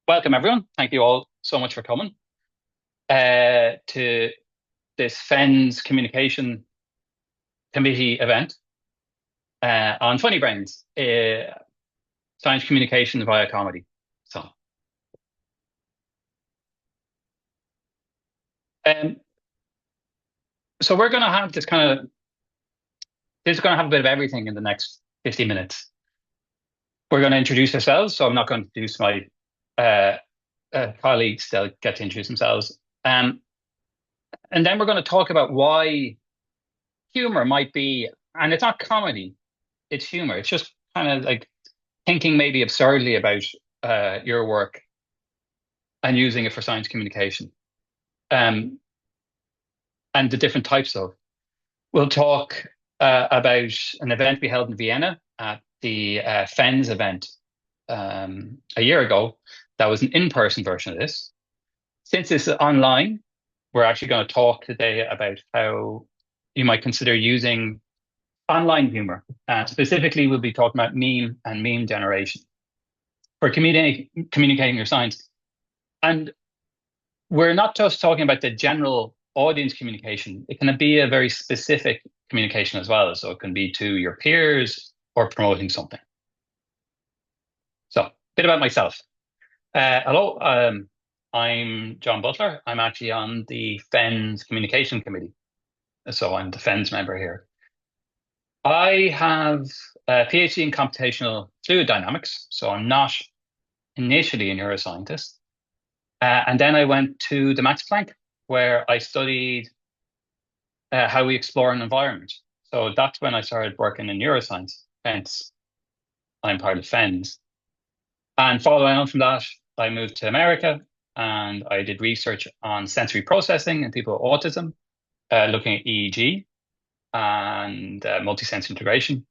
Welcome, everyone. Thank you all so much for coming to this FENS Communication Committee event on Funny Brains, science communication via comedy. So, um, so we're going to have this is going to have a bit of everything in the next 50 minutes. We're going to introduce ourselves, so I'm not going to introduce my uh, colleagues. They'll get to introduce themselves. And then we're going to talk about why humor might be, and it's not comedy, it's humor. It's just kind of like thinking maybe absurdly about your work and using it for science communication, um, and the different types of. We'll talk about an event we held in Vienna at the FENS event a year ago. That was an in-person version of this. Since this is online, we're actually going to talk today about how you might consider using online humor. Specifically, we'll be talking about meme and meme generation for communicating your science. And we're not just talking about the general audience communication. It can be a very specific communication as well. So it can be to your peers or promoting something. So a bit about myself. Hello, I'm John Butler. I'm actually on the FENS Communication Committee. So I'm the FENS member here. I have a PhD in computational fluid dynamics. So I'm not initially a neuroscientist. And then I went to the Max Planck, where I studied how we explore an environment. So that's when I started working in neuroscience, hence I'm part of FENS. And following on from that, I moved to America and I did research on sensory processing in people with autism, looking at EEG and multi-sense integration.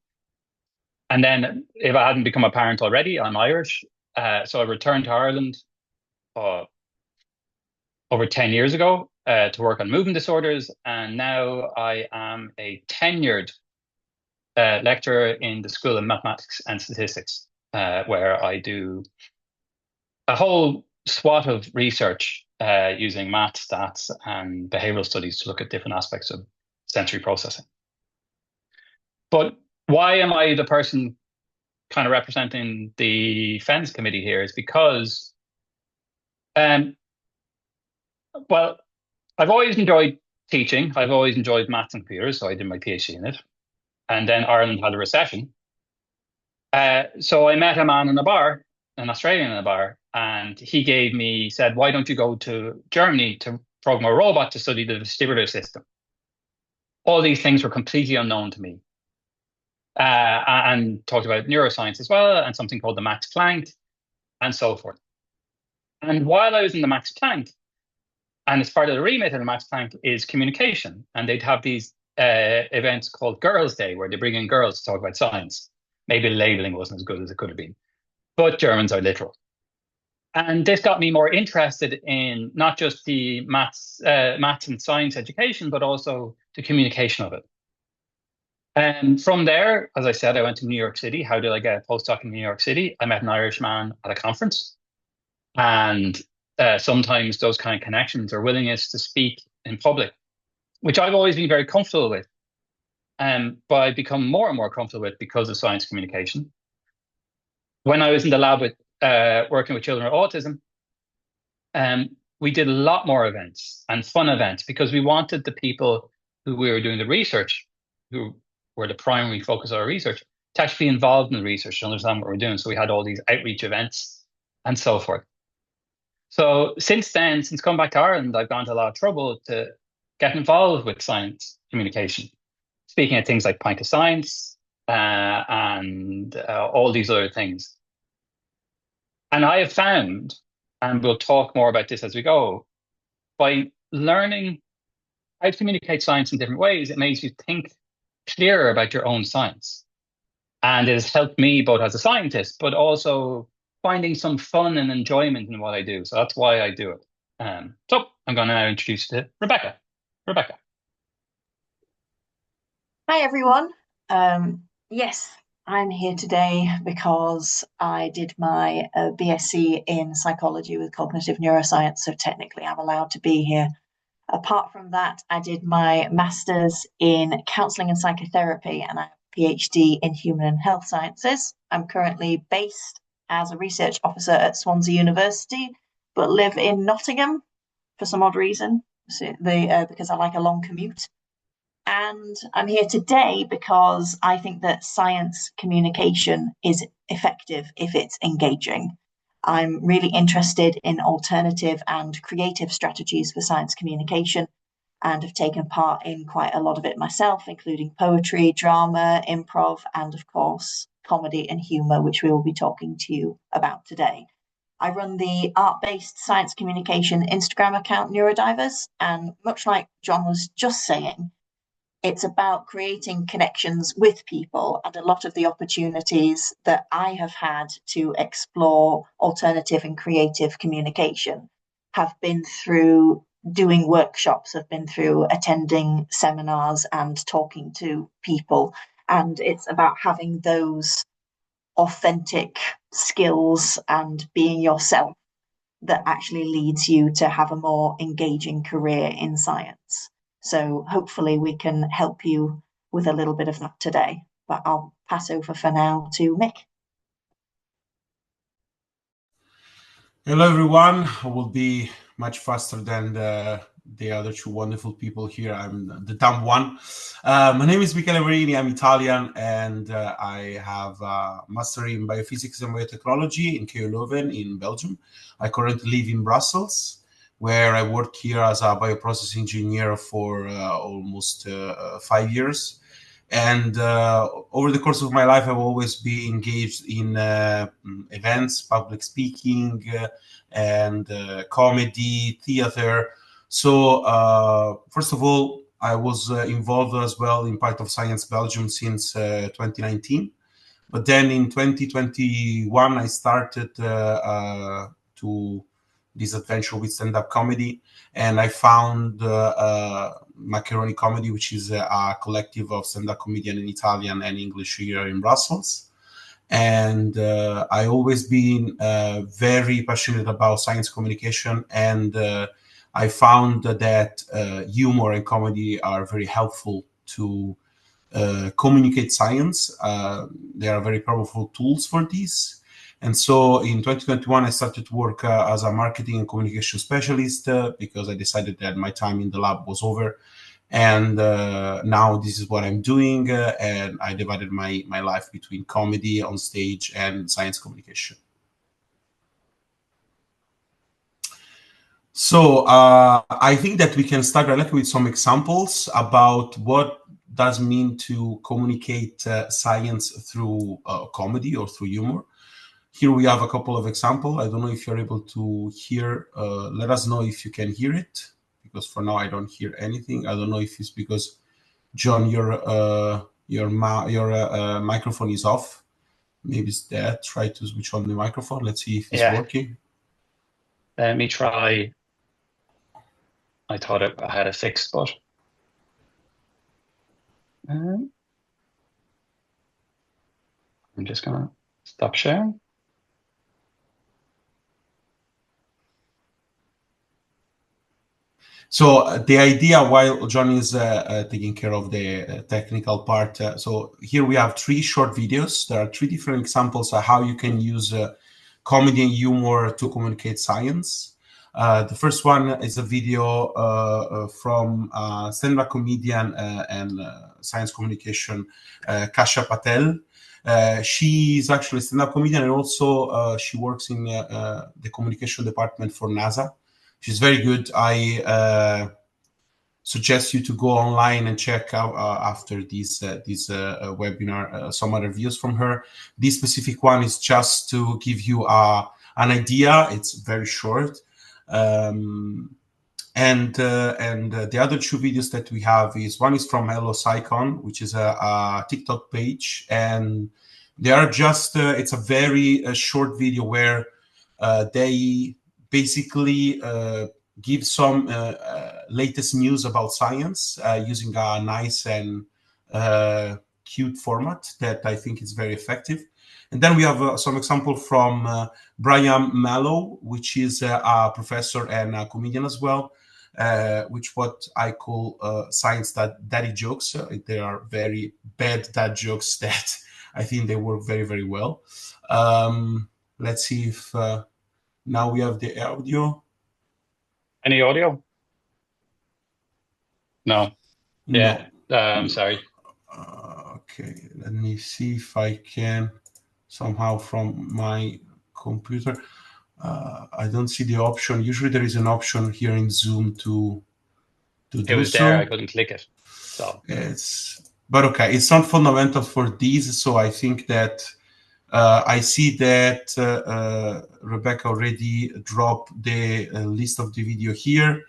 And then, if I hadn't become a parent already, I'm Irish. So I returned to Ireland over 10 years ago to work on movement disorders. And now I am a tenured lecturer in the School of Mathematics and Statistics, where I do a whole swath of research using math, stats, and behavioral studies to look at different aspects of sensory processing. But why am I the person kind of representing the FENS committee here is because, well, I've always enjoyed teaching. I've always enjoyed maths and computers, so I did my PhD in it. And then Ireland had a recession. So I met a man in a bar, an Australian in a bar, and he said, why don't you go to Germany to program a robot to study the vestibular system? All these things were completely unknown to me. And talked about neuroscience as well, and something called the Max Planck, and so forth. And while I was in the Max Planck, and as part of the remit of the Max Planck is communication, and they'd have these events called Girls' Day, where they bring in girls to talk about science. Maybe the labeling wasn't as good as it could have been, but Germans are literal. And this got me more interested in not just the maths and science education, but also the communication of it. And from there, as I said, I went to New York City. How did I get a postdoc in New York City? I met an Irish man at a conference. And sometimes those kind of connections or willingness to speak in public, which I've always been very comfortable with, but I've become more and more comfortable with because of science communication. When I was in the lab with working with children with autism, we did a lot more events and fun events because we wanted the people who we were doing the research, who were the primary focus of our research, to actually be involved in the research to understand what we're doing. So we had all these outreach events and so forth. So since then, since coming back to Ireland, I've gone to a lot of trouble to get involved with science communication, speaking at things like Pint of Science and all these other things. And I have found, and we'll talk more about this as we go, by learning how to communicate science in different ways, it makes you think clearer about your own science. And it has helped me both as a scientist, but also finding some fun and enjoyment in what I do. So that's why I do it. So I'm going to now introduce you to Rebecca. Rebecca. Hi, everyone. Yes, I'm here today because I did my BSc in psychology with cognitive neuroscience, so technically I'm allowed to be here. Apart from that, I did my master's in counselling and psychotherapy, and I have a PhD in human and health sciences. I'm currently based as a research officer at Swansea University, but live in Nottingham for some odd reason, because I like a long commute. And I'm here today because I think that science communication is effective if it's engaging. I'm really interested in alternative and creative strategies for science communication and have taken part in quite a lot of it myself, including poetry, drama, improv, and of course, comedy and humour, which we will be talking to you about today. I run the art-based science communication Instagram account Neurodivers, and much like John was just saying, it's about creating connections with people, and a lot of the opportunities that I have had to explore alternative and creative communication have been through doing workshops, have been through attending seminars and talking to people. And it's about having those authentic skills and being yourself that actually leads you to have a more engaging career in science. So hopefully we can help you with a little bit of that today. But I'll pass over for now to Mick. Hello, everyone. I will be much faster than the other two wonderful people here. I'm the dumb one. My name is Michele Marini. I'm Italian, and I have a master in biophysics and biotechnology in KU Leuven in Belgium. I currently live in Brussels, where I work here as a bioprocess engineer for almost 5 years. And over the course of my life, I've always been engaged in events, public speaking, and comedy, theater. So first of all, I was involved as well in part of Science Belgium since 2019. But then in 2021, I started to this adventure with stand-up comedy, and I found Macaroni Comedy, which is a collective of stand-up comedian in Italian and English here in Brussels. And I always been very passionate about science communication, and I found that humor and comedy are very helpful to communicate science. They are very powerful tools for this. And so in 2021, I started to work as a marketing and communication specialist because I decided that my time in the lab was over. And now this is what I'm doing. And I divided my life between comedy on stage and science communication. So I think that we can start directly with some examples about what does mean to communicate science through comedy or through humor. Here we have a couple of examples. I don't know if you're able to hear. Let us know if you can hear it, because for now I don't hear anything. I don't know if it's because, John, your microphone is off. Maybe it's that. Try to switch on the microphone. Let's see if it's working. Let me try. I thought I had a fix, but I'm just gonna stop sharing. So the idea, while John is taking care of the technical part, so here we have 3 short videos. There are 3 different examples of how you can use comedy and humor to communicate science. The first one is a video from stand-up comedian and science communication, Kasha Patel. She is actually a stand-up comedian, and also she works in the communication department for NASA. She's very good. I suggest you to go online and check out after this webinar some other views from her. This specific one is just to give you an idea. It's very short. And the other 2 videos that we have is one is from Hello Psychon, which is a TikTok page, and they are just it's a very short video where they basically give some latest news about science using a nice and cute format that I think is very effective. And then we have some example from Brian Mallow, which is a professor and a comedian as well, which what I call science daddy jokes. They are very bad dad jokes that I think they work very, very well. Let's see if now we have the audio. Any audio? No. Yeah. No. I'm sorry. Okay, let me see if I can somehow from my computer. I don't see the option. Usually there is an option here in Zoom to do so. It was there. I couldn't click it. So but okay, it's not fundamental for these. So I think that I see that Rebecca already dropped the list of the video here.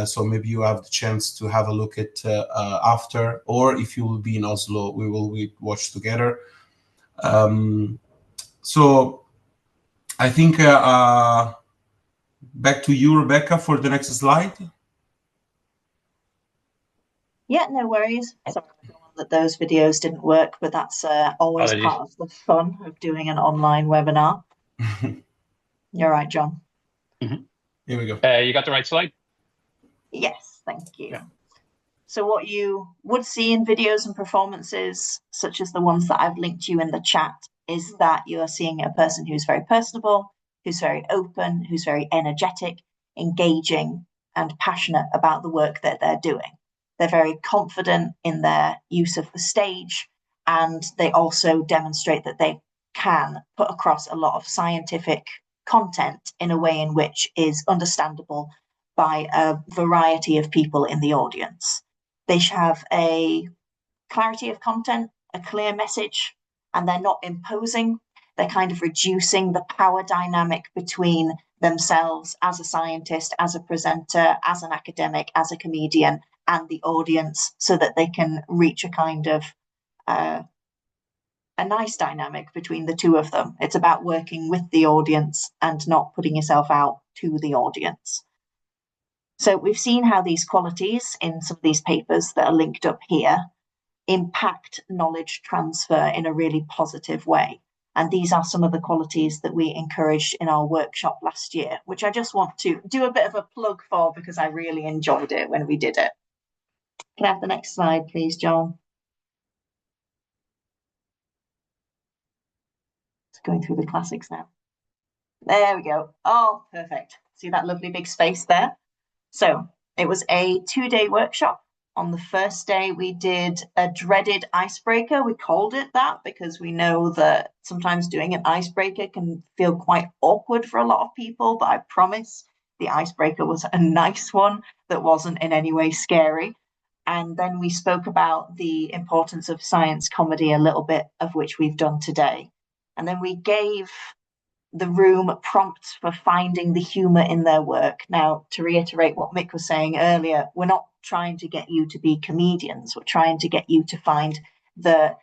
So maybe you have the chance to have a look at after, or if you will be in Oslo, we will watch together. So I think back to you, Rebecca, for the next slide. Yeah, no worries. Sorry that those videos didn't work, but that's always part of the fun of doing an online webinar. You're right, John. Mm-hmm. Here we go. You got the right slide? Yes, thank you. Yeah. So what you would see in videos and performances, such as the ones that I've linked you in the chat, is that you are seeing a person who's very personable, who's very open, who's very energetic, engaging, and passionate about the work that they're doing. They're very confident in their use of the stage, and they also demonstrate that they can put across a lot of scientific content in a way in which is understandable by a variety of people in the audience. They have a clarity of content, a clear message, and they're not imposing. They're kind of reducing the power dynamic between themselves as a scientist, as a presenter, as an academic, as a comedian, and the audience, so that they can reach a kind of a nice dynamic between the two of them. It's about working with the audience and not putting yourself out to the audience. So we've seen how these qualities in some of these papers that are linked up here impact knowledge transfer in a really positive way. And these are some of the qualities that we encouraged in our workshop last year, which I just want to do a bit of a plug for because I really enjoyed it when we did it. Can I have the next slide, please, John? It's going through the classics now. There we go. Oh, perfect. See that lovely big space there? So it was a 2-day workshop. On the first day, we did a dreaded icebreaker. We called it that because we know that sometimes doing an icebreaker can feel quite awkward for a lot of people, but I promise the icebreaker was a nice one that wasn't in any way scary. And then we spoke about the importance of science comedy, a little bit of which we've done today. And then we gave the room prompts for finding the humour in their work. Now, to reiterate what Mick was saying earlier, we're not trying to get you to be comedians. We're trying to get you to find the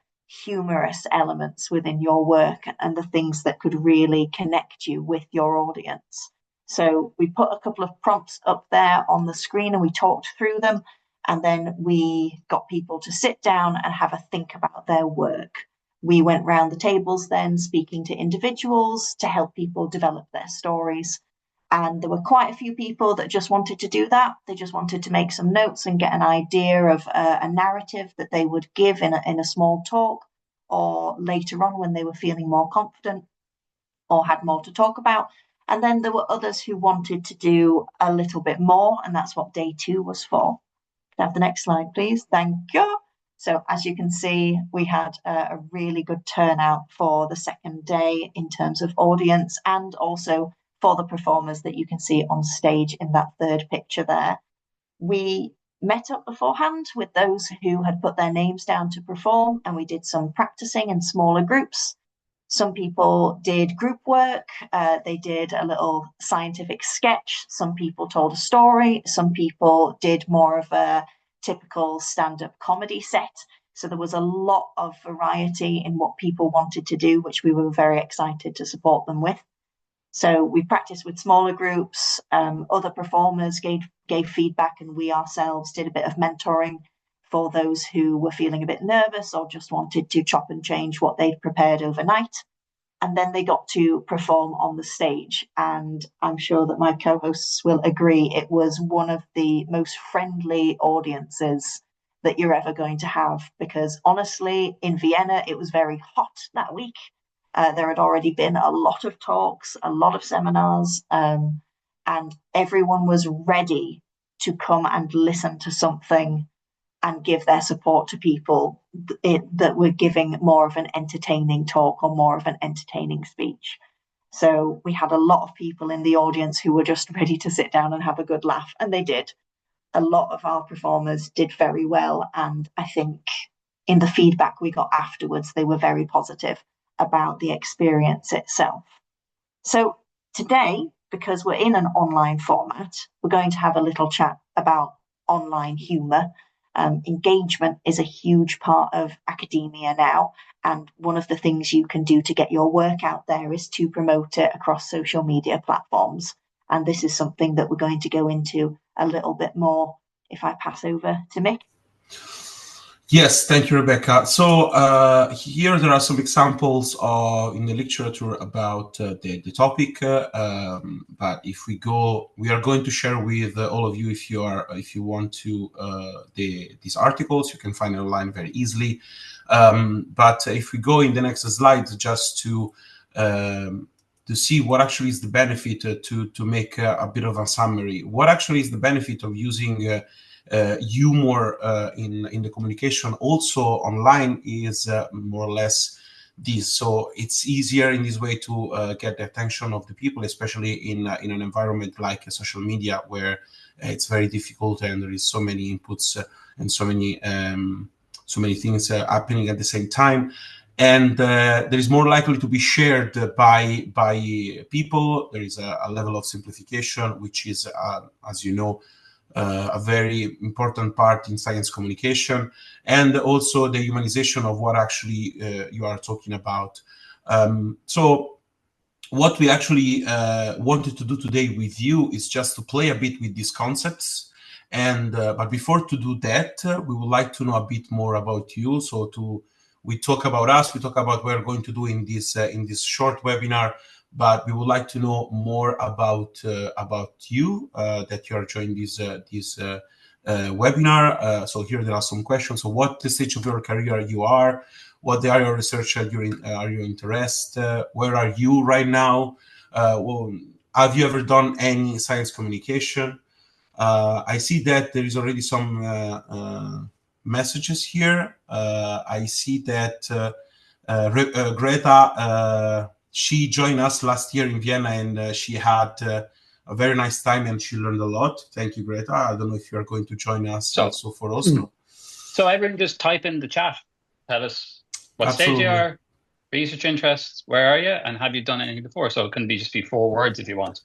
humorous elements within your work and the things that could really connect you with your audience. So we put a couple of prompts up there on the screen and we talked through them. And then we got people to sit down and have a think about their work. We went round the tables then speaking to individuals to help people develop their stories. And there were quite a few people that just wanted to do that. They just wanted to make some notes and get an idea of a narrative that they would give in a small talk, or later on when they were feeling more confident or had more to talk about. And then there were others who wanted to do a little bit more, and that's what day 2 was for. Can I have the next slide, please? Thank you. So as you can see, we had a really good turnout for the second day in terms of audience and also for the performers that you can see on stage in that third picture there. We met up beforehand with those who had put their names down to perform, and we did some practicing in smaller groups. Some people did group work, they did a little scientific sketch, some people told a story, some people did more of a typical stand-up comedy set. So there was a lot of variety in what people wanted to do, which we were very excited to support them with. So we practiced with smaller groups, other performers gave feedback, and we ourselves did a bit of mentoring for those who were feeling a bit nervous or just wanted to chop and change what they'd prepared overnight. And then they got to perform on the stage. And I'm sure that my co-hosts will agree, it was one of the most friendly audiences that you're ever going to have, because honestly, in Vienna, it was very hot that week. There had already been a lot of talks, a lot of seminars, and everyone was ready to come and listen to something and give their support to people that were giving more of an entertaining talk or more of an entertaining speech. So we had a lot of people in the audience who were just ready to sit down and have a good laugh, and they did. A lot of our performers did very well, and I think in the feedback we got afterwards, they were very positive about the experience itself. So today, because we're in an online format, we're going to have a little chat about online humour. Engagement is a huge part of academia now, and one of the things you can do to get your work out there is to promote it across social media platforms. And this is something that we're going to go into a little bit more if I pass over to Mick. Yes, thank you, Rebecca. So here there are some examples in the literature about the topic. But if we go, we are going to share with all of you, if you want to these articles, you can find it online very easily. But if we go in the next slide, just to see what actually is the benefit, to make a bit of a summary. What actually is the benefit of using humor in the communication also online is more or less this. So it's easier in this way to get the attention of the people, especially in an environment like social media, where it's very difficult and there is so many inputs and so many things happening at the same time. And there is more likely to be shared by people. There is a level of simplification, which is, as you know, a very important part in science communication, and also the humanization of what actually you are talking about. So what we actually wanted to do today with you is just to play a bit with these concepts. And but before to do that, we would like to know a bit more about you. So we talk about us, we talk about what we're going to do in this short webinar. But we would like to know more about you, that you are joining this webinar. So here there are some questions. So what the stage of your career you are, what the area of research are you interested, where are you right now? Well, have you ever done any science communication? I see that there is already some messages here. I see that Greta, she joined us last year in Vienna, and she had a very nice time and she learned a lot. Thank you, Greta. I don't know if you are going to join us also for Oslo. So everyone just type in the chat. Tell us what stage you are, research interests, where are you, and have you done anything before? So it can just be 4 words if you want.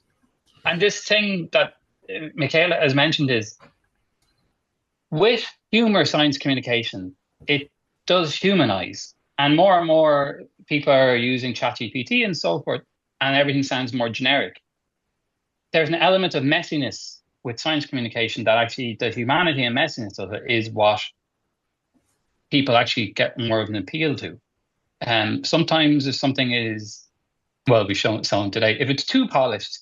And this thing that Michele has mentioned is, with humor science communication, it does humanize. And more people are using ChatGPT and so forth, and everything sounds more generic. There's an element of messiness with science communication that actually the humanity and messiness of it is what people actually get more of an appeal to. Sometimes if something is, well, we've shown today, if it's too polished,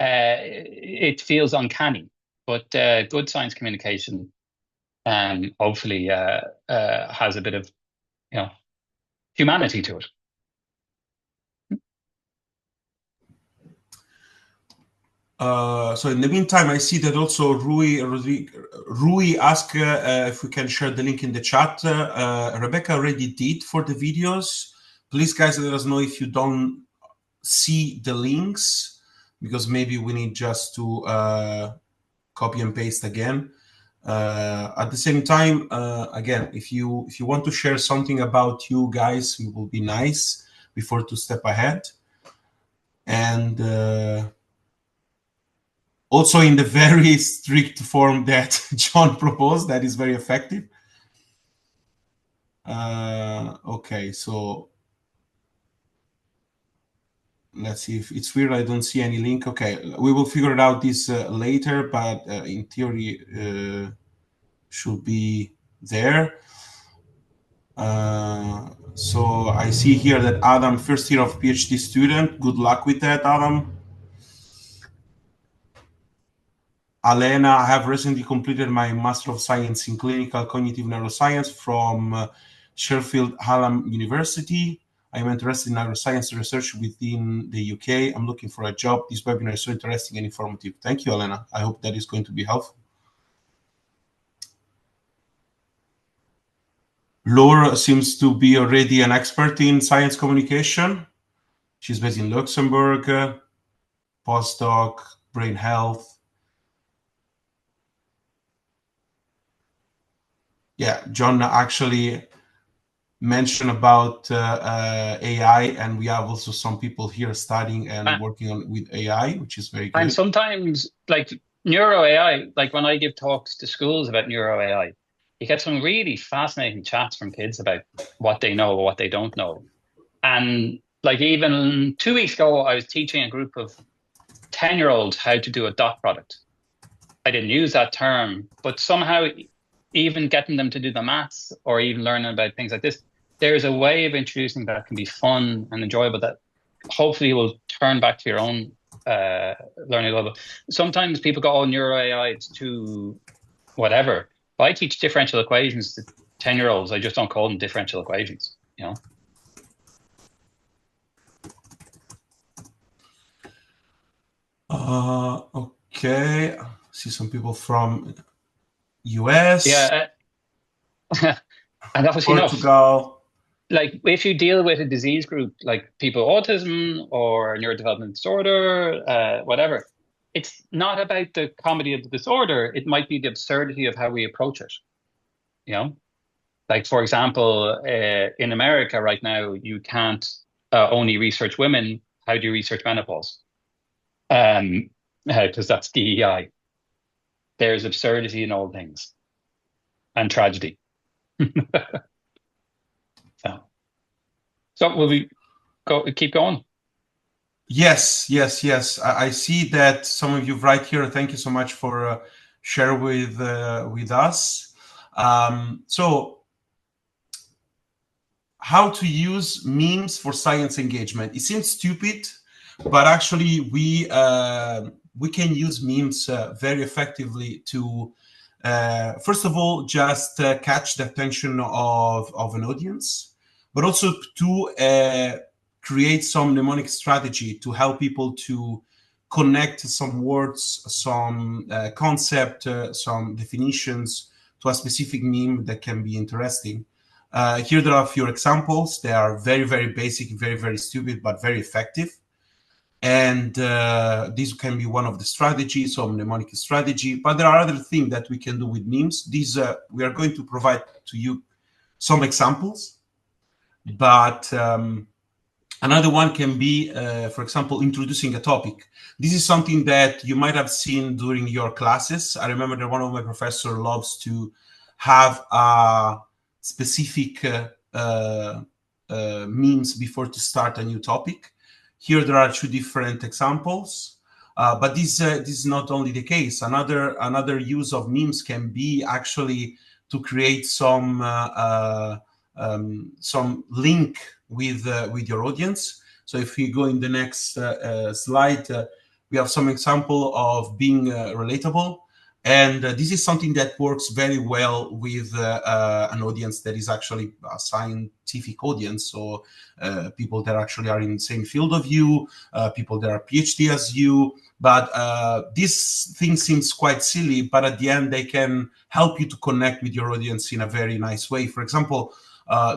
it feels uncanny. But good science communication hopefully has a bit of, humanity to it. So in the meantime, I see that also Rui asked if we can share the link in the chat. Rebecca already did for the videos. Please, guys, let us know if you don't see the links, because maybe we need just to copy and paste again. At the same time, again, if you want to share something about you guys, it will be nice before to step ahead. And also in the very strict form that John proposed, that is very effective. Okay, so let's see if it's weird. I don't see any link. Okay, we will figure it out this later, but in theory should be there. So I see here that Adam, first year of PhD student. Good luck with that, Adam. Alena, I have recently completed my Master of Science in Clinical Cognitive Neuroscience from Sheffield Hallam University. I am interested in neuroscience research within the UK. I'm looking for a job. This webinar is so interesting and informative. Thank you, Alena. I hope that is going to be helpful. Laura seems to be already an expert in science communication. She's based in Luxembourg, postdoc, brain health. Yeah, John actually mentioned about AI, and we have also some people here studying and working on with AI, which is very good. And sometimes, like neuro AI, like when I give talks to schools about neuro AI, you get some really fascinating chats from kids about what they know or what they don't know. And like even 2 weeks ago, I was teaching a group of 10-year-olds how to do a dot product. I didn't use that term, but somehow even getting them to do the maths or even learning about things like this, there's a way of introducing that can be fun and enjoyable that hopefully will turn back to your own learning level. Sometimes people go, oh, neuro AI, it's too whatever. But I teach differential equations to 10-year-olds. I just don't call them differential equations, you know? Okay. See some people from US. Yeah. And that was Portugal. enough. Like if you deal with a disease group, like people with autism or neurodevelopmental disorder, whatever, it's not about the comedy of the disorder. It might be the absurdity of how we approach it, you know? Like, for example, in America right now, you can't only research women. How do you research menopause? Because that's DEI. There's absurdity in all things and tragedy. So will we keep going? Yes. I see that some of you right here. Thank you so much for share with us. So how to use memes for science engagement. It seems stupid, but actually we can use memes very effectively to first of all just catch the attention of an audience, but also to create some mnemonic strategy to help people to connect some words, some concept, some definitions to a specific meme that can be interesting. Here there are a few examples. They are very, very basic, very, very stupid, but very effective. And this can be one of the strategies, some mnemonic strategy. But there are other things that we can do with memes. These we are going to provide to you some examples. But another one can be, for example, introducing a topic. This is something that you might have seen during your classes. I remember that one of my professors loves to have a specific memes before to start a new topic. Here there are two different examples, but this is not only the case. Another use of memes can be actually to create some link with your audience. So if we go in the next slide, we have some example of being relatable. And this is something that works very well with an audience that is actually a scientific audience. So people that actually are in the same field of you, people that are PhD as you. But this thing seems quite silly, but at the end, they can help you to connect with your audience in a very nice way. For example,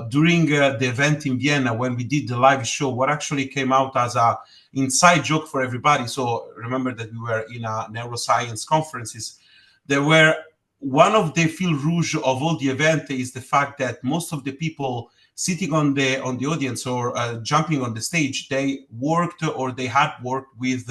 during the event in Vienna, when we did the live show, what actually came out as a inside joke for everybody. So remember that we were in a neuroscience conferences. There were one of the fil rouge of all the event is the fact that most of the people sitting on the audience or jumping on the stage, they worked or they had worked with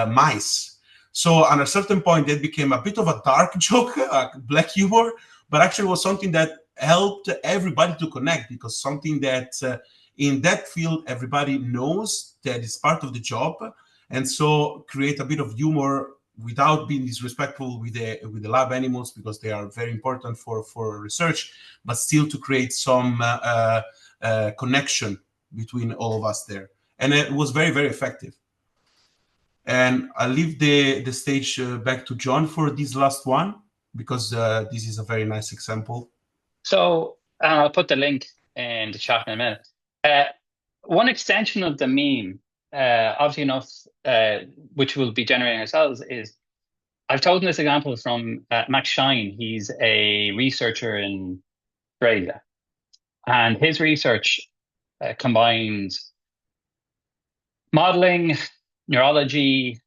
mice. So at a certain point, that became a bit of a dark joke, black humor, but actually was something that helped everybody to connect, because something that in that field everybody knows that is part of the job, and so create a bit of humor without being disrespectful with the lab animals, because they are very important for research, but still to create some connection between all of us there. And it was very, very effective. And I leave the stage back to John for this last one, because this is a very nice example. So I'll put the link in the chat in a minute. One extension of the meme, obviously enough, which we'll be generating ourselves, is I've chosen this example from Max Shine. He's a researcher in Australia, and his research combines modeling, neurology,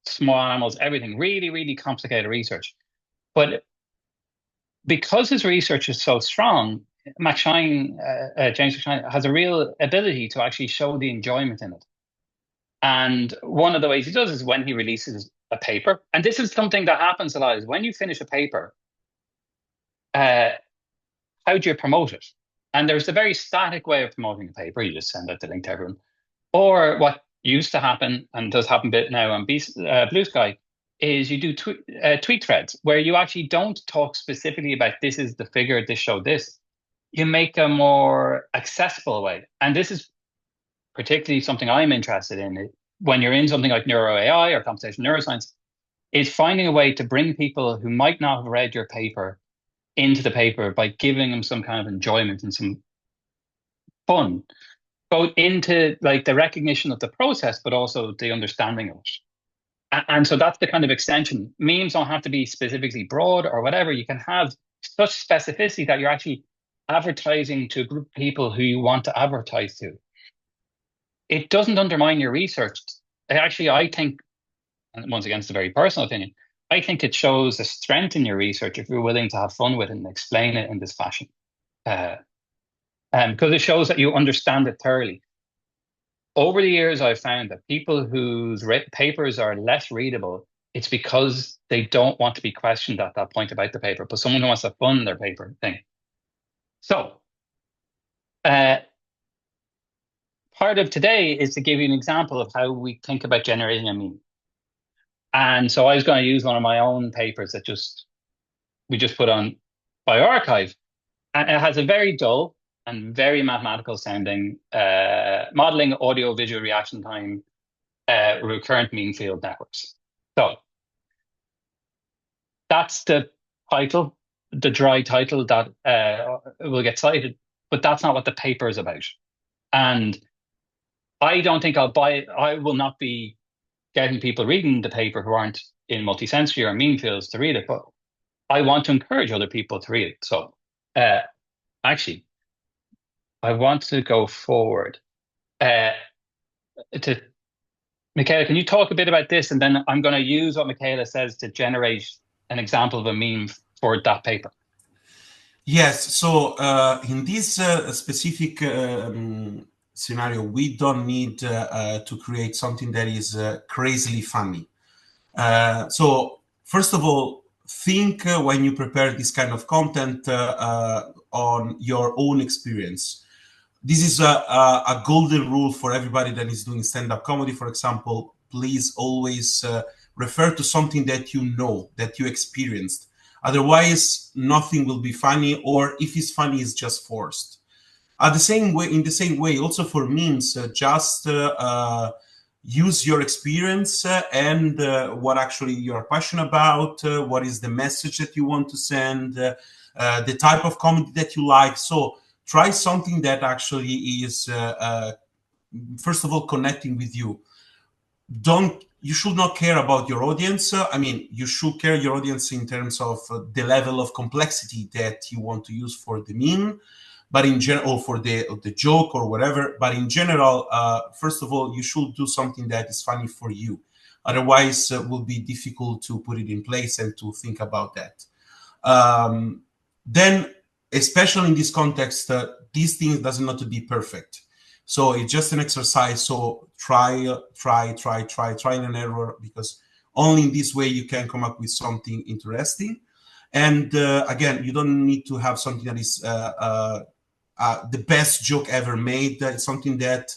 small animals, everything, really, really complicated research. But because his research is so strong, James McShine has a real ability to actually show the enjoyment in it. And one of the ways he does is when he releases a paper. And this is something that happens a lot, is when you finish a paper, how do you promote it? And there's a very static way of promoting a paper. You just send out the link to everyone. Or what used to happen, and does happen a bit now on Blue Sky, is you do tweet threads where you actually don't talk specifically about this is the figure, this showed this. You make a more accessible way. And this is particularly something I'm interested in when you're in something like neuro AI or computational neuroscience, is finding a way to bring people who might not have read your paper into the paper by giving them some kind of enjoyment and some fun, both into like the recognition of the process, but also the understanding of it. And so that's the kind of extension. Memes don't have to be specifically broad or whatever. You can have such specificity that you're actually advertising to a group of people who you want to advertise to. It doesn't undermine your research. Actually, I think, and once again, it's a very personal opinion, I think it shows a strength in your research if you're willing to have fun with it and explain it in this fashion. Because it shows that you understand it thoroughly. Over the years, I've found that people whose papers are less readable, it's because they don't want to be questioned at that point about the paper, but someone who wants to have fun in their paper thing. So, part of today is to give you an example of how we think about generating a meme. And so I was going to use one of my own papers that we just put on bioRxiv. And it has a very dull and very mathematical sounding modeling audio visual reaction time recurrent mean field networks. So that's the title, the dry title that will get cited, but that's not what the paper is about. And I don't think I will not be getting people reading the paper who aren't in multisensory or mean fields to read it, but I want to encourage other people to read it. So actually, I want to go forward to Michele. Can you talk a bit about this? And then I'm going to use what Michele says to generate an example of a meme for that paper. Yes. So in this specific scenario, we don't need to create something that is crazily funny. So first of all, think when you prepare this kind of content on your own experience. This is a golden rule for everybody that is doing stand-up comedy, for example. Please always refer to something that you know, that you experienced. Otherwise, nothing will be funny, or if it's funny, it's just forced. In the same way, also for memes, just use your experience and what actually you're passionate about, what is the message that you want to send, the type of comedy that you like. So try something that actually is, first of all, connecting with you. You should not care about your audience. I mean, you should care your audience in terms of the level of complexity that you want to use for the meme, but in general, for the joke or whatever. But in general, first of all, you should do something that is funny for you. Otherwise, it will be difficult to put it in place and to think about that. Then, especially in this context, these things doesn't have to be perfect. So it's just an exercise. So try and error, because only in this way you can come up with something interesting. And again, you don't need to have something that is the best joke ever made. It's something that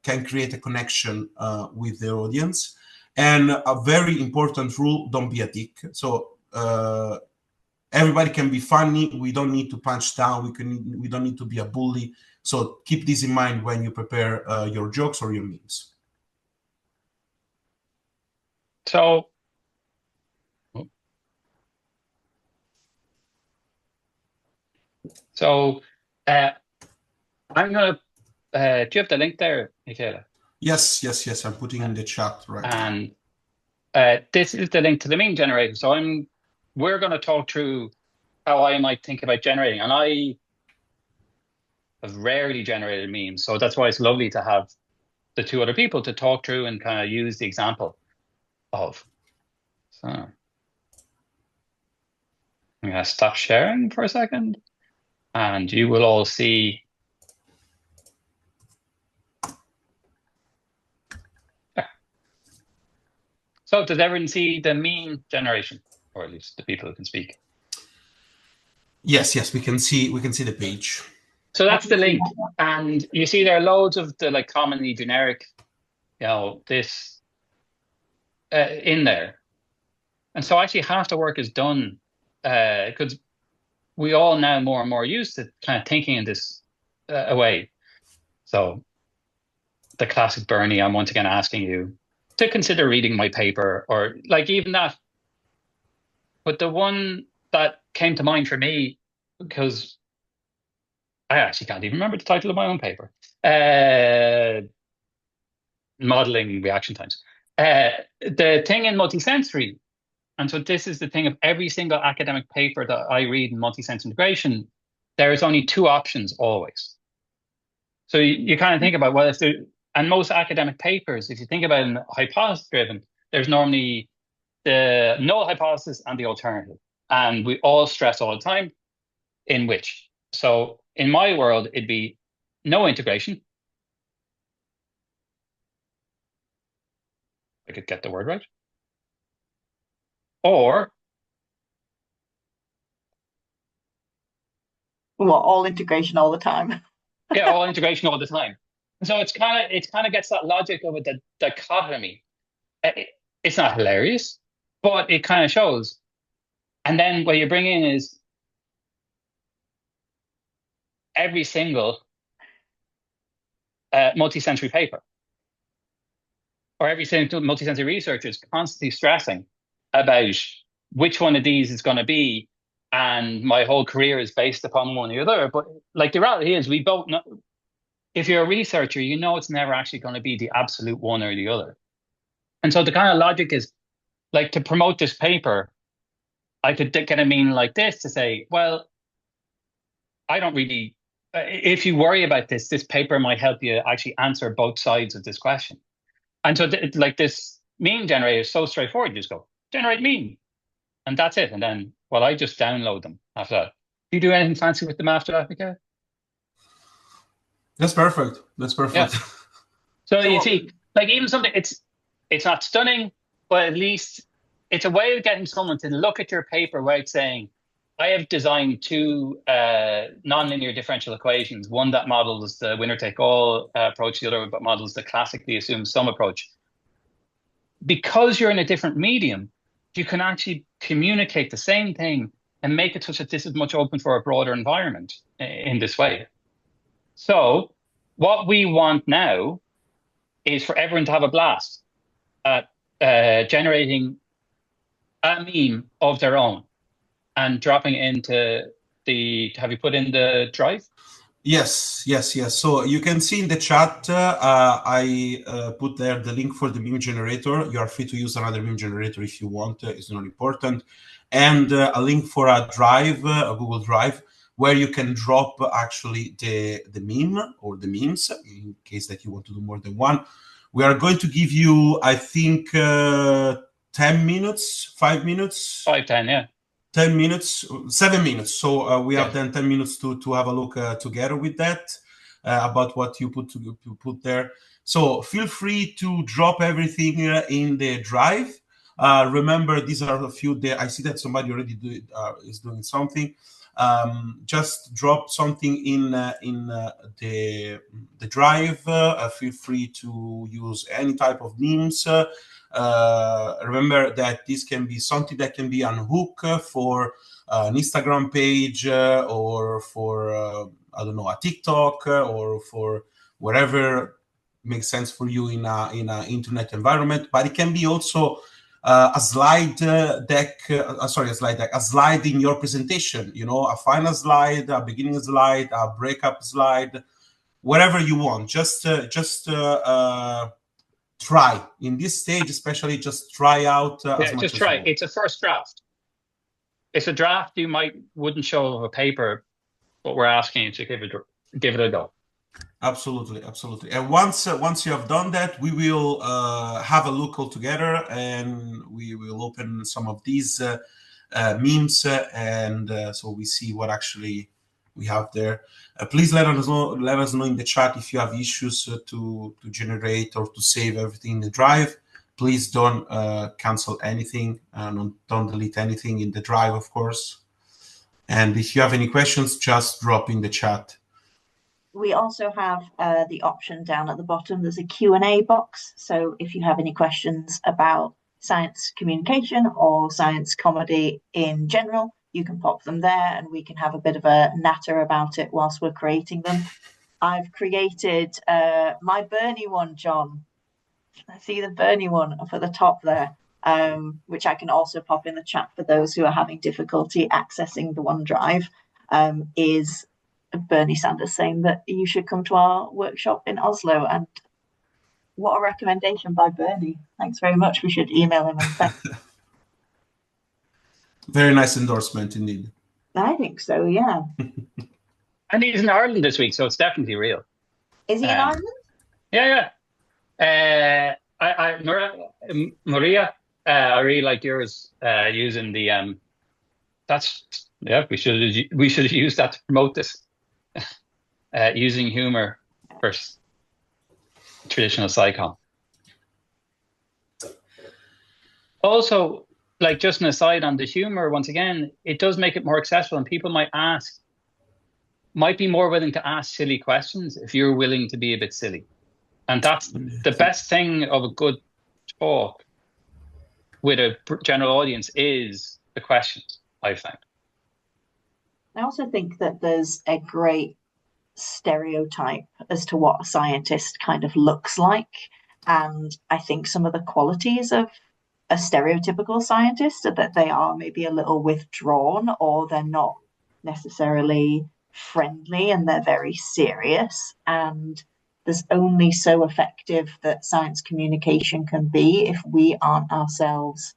can create a connection with the audience. And a very important rule, don't be a dick. So everybody can be funny. We don't need to punch down. We don't need to be a bully. So keep this in mind when you prepare your jokes or your memes. So, I'm going to, do you have the link there, Michele? Yes. I'm putting in the chat right now. And this is the link to the meme generator. So we're going to talk through how I might think about generating. And I have rarely generated memes. So that's why it's lovely to have the two other people to talk through and kind of use the example of. So I'm going to stop sharing for a second. And you will all see. Yeah. So does everyone see the meme generation, or at least the people who can speak? Yes, we can see the page. So that's the link, and you see there are loads of the like commonly generic, this in there, and so actually half the work is done because we all now more and more used to kind of thinking in this way. So the classic Bernie, I'm once again asking you to consider reading my paper, or like even that. But the one that came to mind for me, because I actually can't even remember the title of my own paper, modeling reaction times. The thing in multisensory, and so this is the thing of every single academic paper that I read in multisensory integration, there is only two options always. So you kind of think about, well, and most academic papers, if you think about it hypothesis driven, there's normally the null hypothesis and the alternative. And we all stress all the time in which. So in my world, it'd be no integration. I could get the word right. Or all integration all the time. Yeah, all integration all the time. So it kind of gets that logic of the dichotomy. It's not hilarious, but it kind of shows. And then what you bring in is every single multisensory paper, or every single multisensory researcher is constantly stressing about which one of these is going to be, and my whole career is based upon one or the other. But like the reality is, we both know, if you're a researcher, you know it's never actually going to be the absolute one or the other. And so the kind of logic is, like, to promote this paper, I could get a meme like this to say, well, I don't really, if you worry about this paper might help you actually answer both sides of this question. And so like this meme generator is so straightforward. You just go, generate meme. And that's it. And then, well, I just download them after that. Do you do anything fancy with them after that, Michele? That's perfect. Yeah. So you see, like even something, it's not stunning, but at least it's a way of getting someone to look at your paper without saying, I have designed two nonlinear differential equations, one that models the winner-take-all approach, the other that models the classically assumed sum approach. Because you're in a different medium, you can actually communicate the same thing and make it such that this is much open for a broader environment in this way. So what we want now is for everyone to have a blast at generating a meme of their own and dropping it into have you put in the drive? Yes. So you can see in the chat, I put there the link for the meme generator. You are free to use another meme generator if you want. It's not important. And a link for a drive, a Google Drive, where you can drop actually the meme or the memes in case that you want to do more than one. We are going to give you, I think, 10 minutes, 5 minutes. 10, yeah. 10 minutes, 7 minutes. So we have then 10 minutes to have a look together with that about what you put there. So feel free to drop everything in the drive. Remember, these are a few there. I see that somebody already is doing something. Just drop something in the drive. Feel free to use any type of memes. Remember that this can be something that can be unhooked for an Instagram page or for, I don't know, a TikTok or for wherever makes sense for you in a internet environment. But it can be also a slide deck, a slide in your presentation, a final slide, a beginning slide, a breakup slide, whatever you want. Just try in this stage, especially just try out as much just as try. you want. It's a first draft. It's a draft you wouldn't show of a paper, but we're asking you to give it a go. Absolutely. And once you have done that, we will have a look all together, and we will open some of these memes, and so we see what actually we have there. Please let us know in the chat if you have issues to generate or to save everything in the drive. Please don't cancel anything and don't delete anything in the drive, of course. And if you have any questions, just drop in the chat. We also have the option down at the bottom. There's a Q&A box. So if you have any questions about science communication or science comedy in general, you can pop them there and we can have a bit of a natter about it whilst we're creating them. I've created my Bernie one, John. I see the Bernie one up at the top there, which I can also pop in the chat for those who are having difficulty accessing the OneDrive, is Bernie Sanders saying that you should come to our workshop in Oslo. And what a recommendation by Bernie. Thanks very much. We should email him and thank him. Very nice endorsement indeed. I think so, yeah. And he's in Ireland this week, so it's definitely real. Is he in Ireland? Yeah. Maria, I really like yours using the we should use that to promote this. Using humor versus traditional psychom. Also, like just an aside on the humor, once again, it does make it more accessible, and people might be more willing to ask silly questions if you're willing to be a bit silly. And that's the best thing of a good talk with a general audience is the questions, I found. I also think that there's a great stereotype as to what a scientist kind of looks like. And I think some of the qualities of a stereotypical scientist are that they are maybe a little withdrawn, or they're not necessarily friendly and they're very serious. And there's only so effective that science communication can be if we aren't ourselves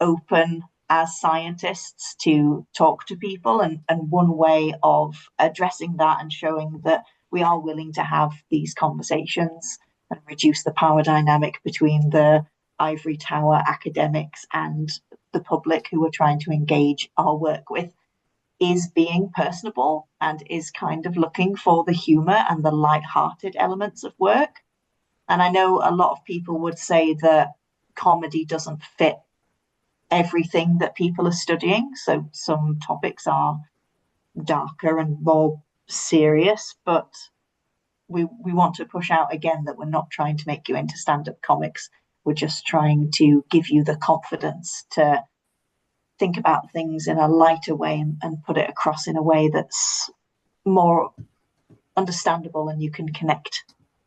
open as scientists to talk to people. And one way of addressing that and showing that we are willing to have these conversations and reduce the power dynamic between the ivory tower academics and the public who we're trying to engage our work with is being personable and is kind of looking for the humor and the light-hearted elements of work. And I know a lot of people would say that comedy doesn't fit everything that people are studying. So some topics are darker and more serious, but we want to push out again that we're not trying to make you into stand-up comics. We're just trying to give you the confidence to think about things in a lighter way and put it across in a way that's more understandable and you can connect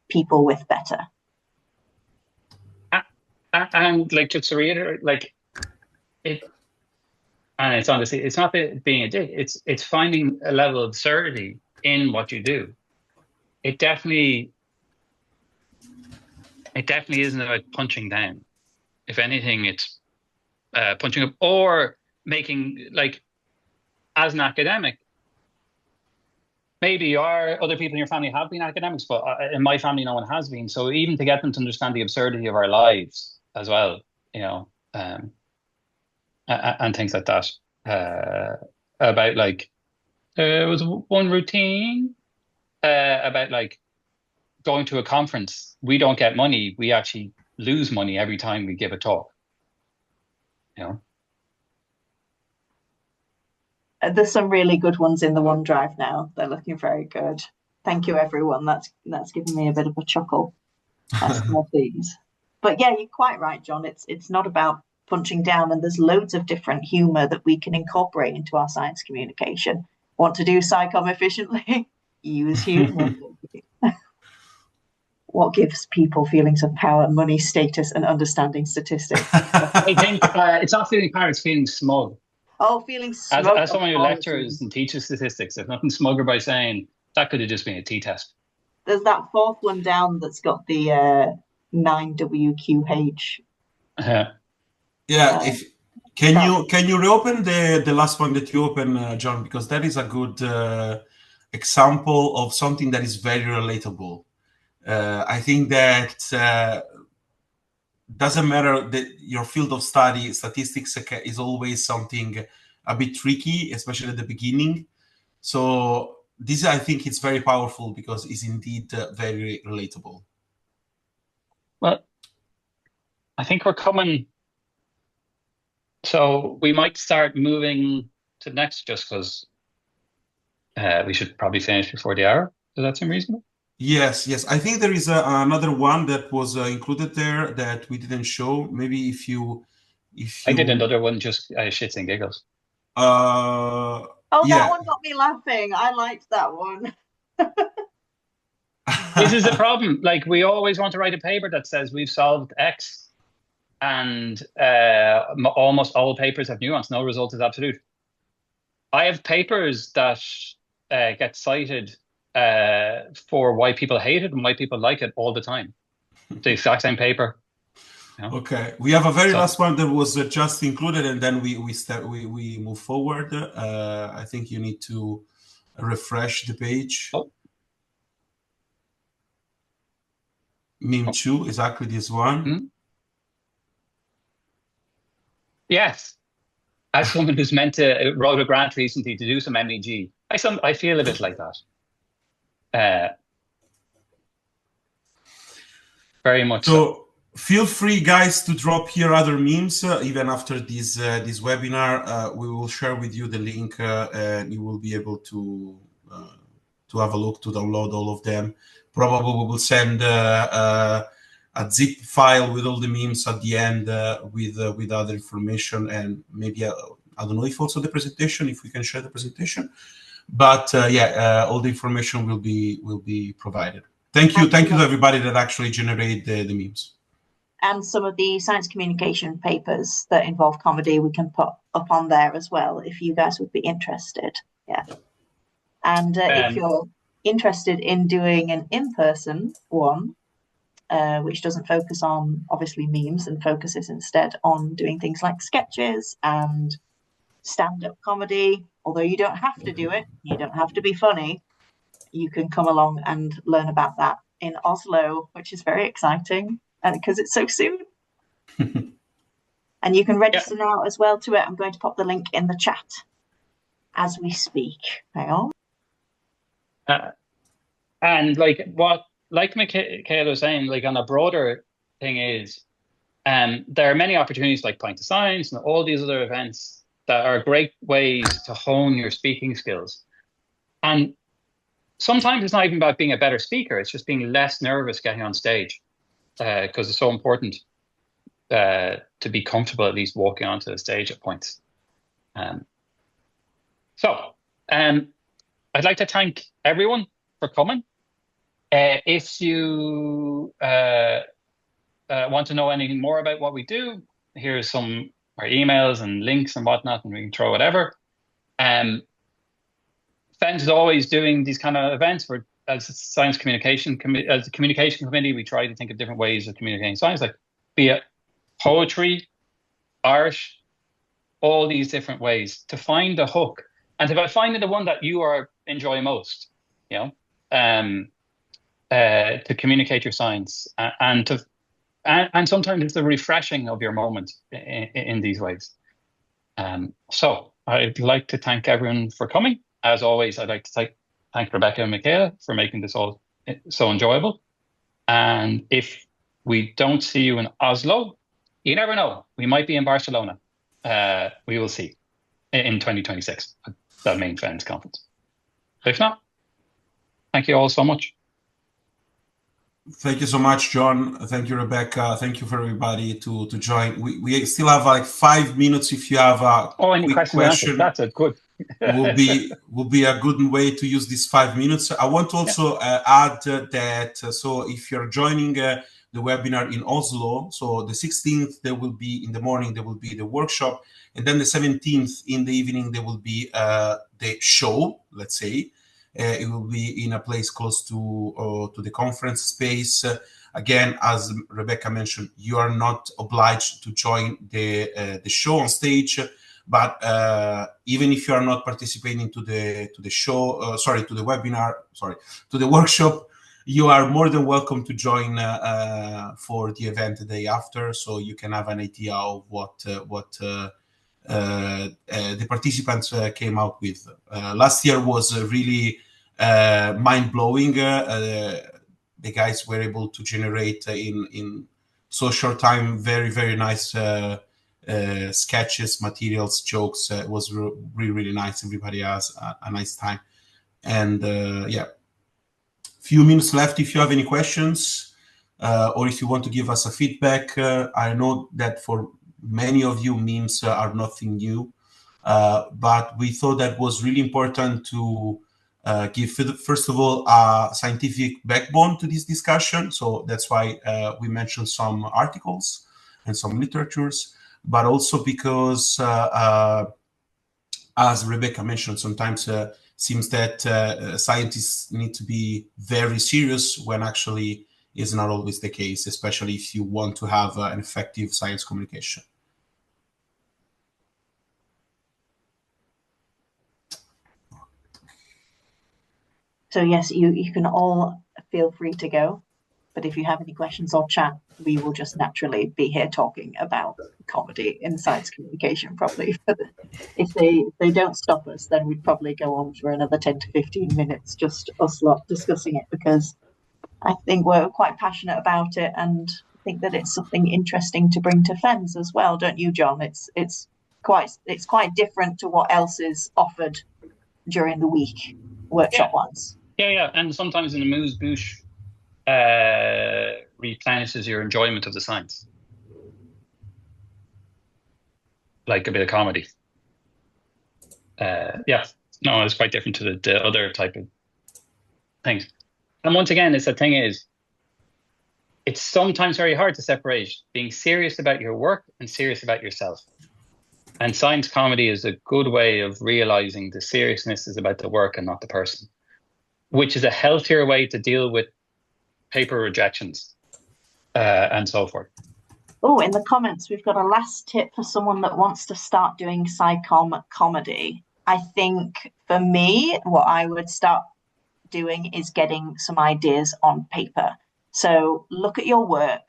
people with better. And like, just to reiterate, like it, and it's honestly, it's not being a dick, it's finding a level of absurdity in what you do. It definitely isn't about punching down. If anything, it's punching up or making, like, as an academic, maybe other people in your family have been academics, but in my family, no one has been. So even to get them to understand the absurdity of our lives as well, and things like that, about like, there was one routine about like going to a conference. We don't get money. We actually lose money every time we give a talk. There's some really good ones in the OneDrive now. They're looking very good. Thank you, everyone. That's given me a bit of a chuckle at some of these. But yeah, you're quite right, John. It's not about punching down, and there's loads of different humour that we can incorporate into our science communication. Want to do SciComm efficiently? Use humour. What gives people feelings of power, money, status, and understanding statistics? I think it's not feeling power, it's feeling smug. Oh, feeling smug. As someone who lectures and teaches statistics, there's nothing smugger by saying that could have just been a t-test. There's that fourth one down that's got the 9WQH. Yeah, if can you reopen the last one that you opened, John, because that is a good example of something that is very relatable. I think that doesn't matter that your field of study, statistics is always something a bit tricky, especially at the beginning. So this, I think, it's very powerful because it's indeed very relatable. Well, I think we're coming. So we might start moving to the next, just because we should probably finish before the hour. Does that seem reasonable? Yes. I think there is another one that was included there that we didn't show. Maybe if you I did another one, just shits and giggles. Oh, yeah. That one got me laughing. I liked that one. This is the problem. Like, we always want to write a paper that says we've solved X, and almost all papers have nuance. No result is absolute. I have papers that get cited for why people hate it and why people like it all the time. The exact same paper. You know? Okay, we have a very last one that was just included, and then we move forward. I think you need to refresh the page. Oh. Meme 2, exactly this one. Mm-hmm. Yes. As someone who's wrote a grant recently to do some MEG, I feel a bit like that. Very much so. Feel free, guys, to drop here other memes. Even after this webinar, we will share with you the link, and you will be able to have a look, to download all of them. Probably we will send a zip file with all the memes at the end with other information, and maybe I don't know if also the presentation, if we can share the presentation. But all the information will be provided. Thank you to everybody that actually generated the memes. And some of the science communication papers that involve comedy we can put up on there as well, if you guys would be interested. Yeah. And if you're interested in doing an in-person one, which doesn't focus on, obviously, memes and focuses instead on doing things like sketches and stand-up comedy, although you don't have to do it, you don't have to be funny, you can come along and learn about that in Oslo, which is very exciting because it's so soon. And you can register now as well to it. I'm going to pop the link in the chat as we speak. Hang on. And like Michele was saying, like, on a broader thing is, there are many opportunities like Point to Science and all these other events that are great ways to hone your speaking skills. And sometimes it's not even about being a better speaker, it's just being less nervous getting on stage, because it's so important to be comfortable at least walking onto the stage at points. I'd like to thank everyone for coming. If you want to know anything more about what we do, here's some our emails and links and whatnot, and we can throw whatever. FENS is always doing these kind of events where, as a science communication committee, as a communication committee, we try to think of different ways of communicating science, like be it poetry, art, all these different ways to find the hook, and about finding the one that you enjoy most, you know, to communicate your science, and sometimes it's the refreshing of your moment in these ways. So I'd like to thank everyone for coming. As always, I'd like to thank Rebecca and Michele for making this all so enjoyable. And if we don't see you in Oslo, you never know. We might be in Barcelona. We will see in 2026, the main FENS conference. If not, thank you all so much. Thank you so much, John. Thank you, Rebecca. Thank you for everybody to join. We still have like 5 minutes. If you have a Any quick questions and answers? question, That's a good. will be a good way to use these 5 minutes. I want to also add that so if you're joining the webinar in Oslo, so the 16th there will be in the morning there will be the workshop, and then the 17th in the evening there will be the show. Let's say it will be in a place close to the conference space. Again, as Rebecca mentioned, you are not obliged to join the show on stage. But even if you are not participating to the show, to the webinar, to the workshop, you are more than welcome to join for the event the day after, so you can have an idea of what the participants came out with. Last year was really mind-blowing. The guys were able to generate in so short time very, very nice sketches, materials, jokes. It was really, really nice. Everybody has a nice time. And few minutes left if you have any questions or if you want to give us a feedback. I know that for many of you, memes are nothing new, but we thought that was really important to give, first of all, a scientific backbone to this discussion. So that's why we mentioned some articles and some literatures, but also because, as Rebecca mentioned, sometimes seems that scientists need to be very serious when actually is not always the case, especially if you want to have an effective science communication. So yes, you can all feel free to go, but if you have any questions or chat, we will just naturally be here talking about comedy in science communication probably. If they don't stop us, then we'd probably go on for another 10 to 15 minutes, just us lot discussing it, because I think we're quite passionate about it and think that it's something interesting to bring to FENS as well, don't you, John? It's quite different to what else is offered during the week, workshop wise. Yeah, and sometimes in a amuse bouche replenishes your enjoyment of the science, like a bit of comedy. No, it's quite different to the other type of things. And once again, the thing is, it's sometimes very hard to separate being serious about your work and serious about yourself. And science comedy is a good way of realizing the seriousness is about the work and not the person, which is a healthier way to deal with paper rejections and so forth. Oh, in the comments, we've got a last tip for someone that wants to start doing sci-com comedy. I think for me, what I would start doing is getting some ideas on paper. So look at your work,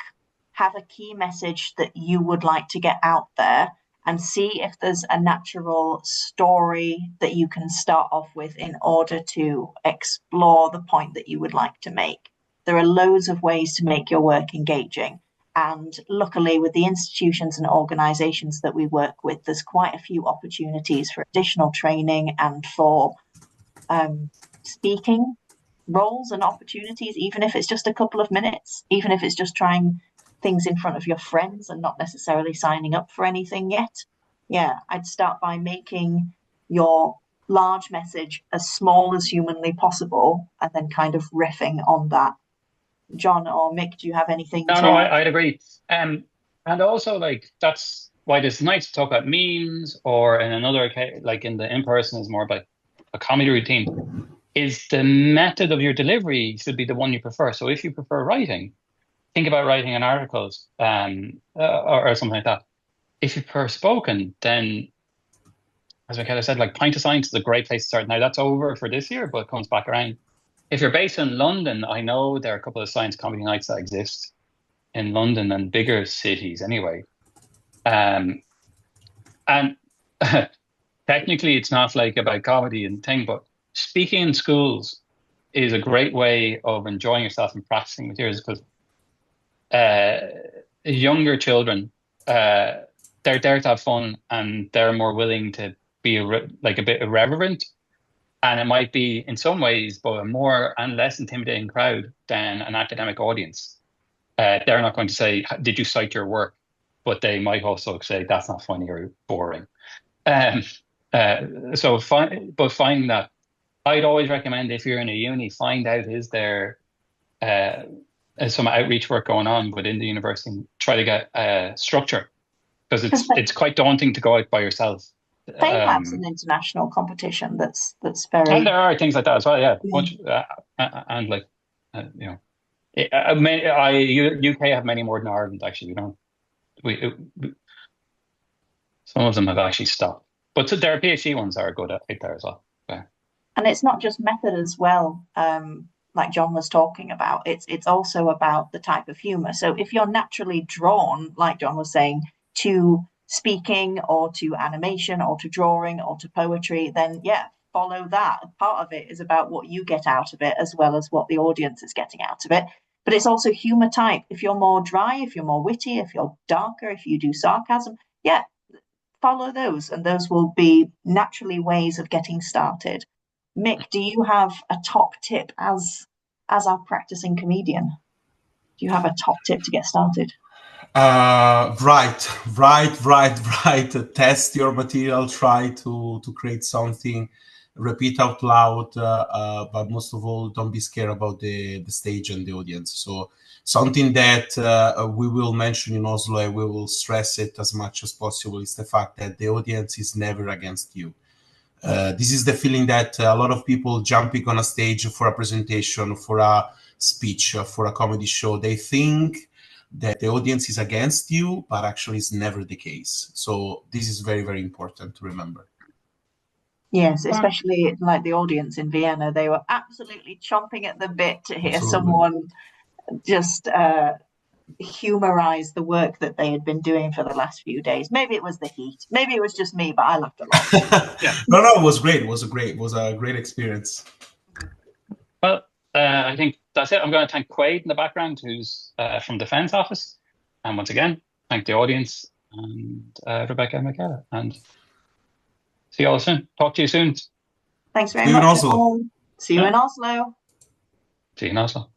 have a key message that you would like to get out there, and see if there's a natural story that you can start off with in order to explore the point that you would like to make. There are loads of ways to make your work engaging. And luckily, with the institutions and organizations that we work with, there's quite a few opportunities for additional training and for speaking roles and opportunities, even if it's just a couple of minutes, even if it's just trying things in front of your friends and not necessarily signing up for anything yet. Yeah, I'd start by making your large message as small as humanly possible and then kind of riffing on that. John or Mick, do you have anything to... No, I'd agree. And also, like, that's why it's nice to talk about memes, or in another case, like in the in-person is more about a comedy routine, is the method of your delivery should be the one you prefer. So if you prefer writing, think about writing an articles or something like that. If you prefer spoken, then, as Michele said, like Pint of Science is a great place to start. Now that's over for this year, but it comes back around. If you're based in London, I know there are a couple of science comedy nights that exist in London and bigger cities anyway. And technically it's not like about comedy and thing, but speaking in schools is a great way of enjoying yourself and practicing materials, because younger children, they're there to have fun and they're more willing to be like a bit irreverent. And it might be in some ways, but a more and less intimidating crowd than an academic audience. They're not going to say, "Did you cite your work?" But they might also say, "That's not funny or boring." Um, finding that, I'd always recommend, if you're in a uni, find out, is there some outreach work going on within the university, and try to get structure, because it's quite daunting to go out by yourself. FAMELab's an international competition that's And very. there are things like that as well, yeah. And like, you know, UK have many more than Ireland, actually. Some of them have actually stopped, but their PhD ones are good out there as well. Yeah. And it's not just method as well, like John was talking about. It's also about the type of humor. So if you're naturally drawn, like John was saying, to speaking or to animation or to drawing or to poetry, then yeah, follow that. Part of it is about what you get out of it as well as what the audience is getting out of it. But it's also humor type. If you're more dry, if you're more witty, if you're darker, if you do sarcasm, yeah, follow those, and those will be naturally ways of getting started. Mick, do you have a top tip as our practicing comedian? Do you have a top tip to get started? Right. Test your material. Try to create something. Repeat out loud. But most of all, don't be scared about the stage and the audience. So something that we will mention in Oslo, and we will stress it as much as possible, is the fact that the audience is never against you. This is the feeling that a lot of people jumping on a stage for a presentation, for a speech, for a comedy show, they think that the audience is against you, but actually it's never the case. So this is very, very important to remember. Yes, especially like the audience in Vienna, they were absolutely chomping at the bit to hear someone just humorize the work that they had been doing for the last few days. Maybe it was the heat. Maybe it was just me, but I laughed a lot. Yeah. No, it was great. It was a great experience. Well, I think that's it. I'm going to thank Quaid in the background, who's from the FENS office. And once again, thank the audience and Rebecca and Michele. And see you all soon. Talk to you soon. Thanks very much. See you in Oslo. See you in Oslo.